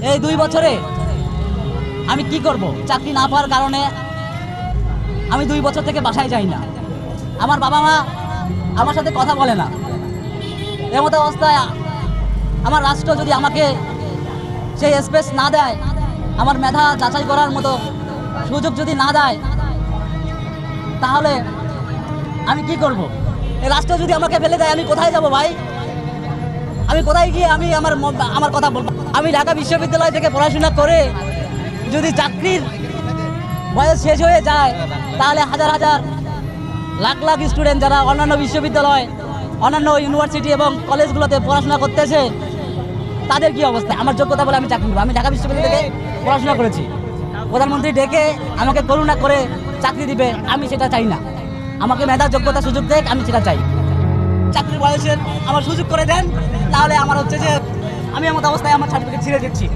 এই 2 বছরে আমি কি করব? চাকরি না পাওয়ার কারণে আমি 2 বছর থেকে বাসায় যাই না। আমার বাবা মা আমার সাথে কথা বলে না। এর মতো অবস্থায় আমার রাষ্ট্র যদি আমাকে সেই স্পেস না দেয়, আমার মেধা যাচাই করার মতো সুযোগ যদি না দেয়, তাহলে আমি কি করব? এই রাষ্ট্র যদি আমাকে ফেলে দেয়, আমি কোথায় যাব ভাই? আমি কোথায় গিয়ে আমি আমার কথা বলবো? আমি ঢাকা বিশ্ববিদ্যালয় থেকে পড়াশোনা করে যদি চাকরির বয়স শেষ হয়ে যায়, তাহলে হাজার হাজার লাখ লাখ স্টুডেন্ট যারা অন্যান্য বিশ্ববিদ্যালয়, অন্যান্য ইউনিভার্সিটি এবং কলেজগুলোতে পড়াশোনা করতেছে, তাদের কি অবস্থা? আমার যোগ্যতা বলে আমি চাকরি নেব? আমি ঢাকা বিশ্ববিদ্যালয় থেকে পড়াশোনা করেছি। প্রধানমন্ত্রী ডেকে আমাকে করুণা করে চাকরি দিবে, আমি সেটা চাই না। আমাকে মেধা যোগ্যতা সুযোগ দেখ, আমি সেটা চাই। চাকরির বয়সের আমার সুযোগ করে দেন, তাহলে আমার হচ্ছে যে আমি এমন অবস্থায় আমার সার্টিফিকেট ছিঁড়ে দিচ্ছি।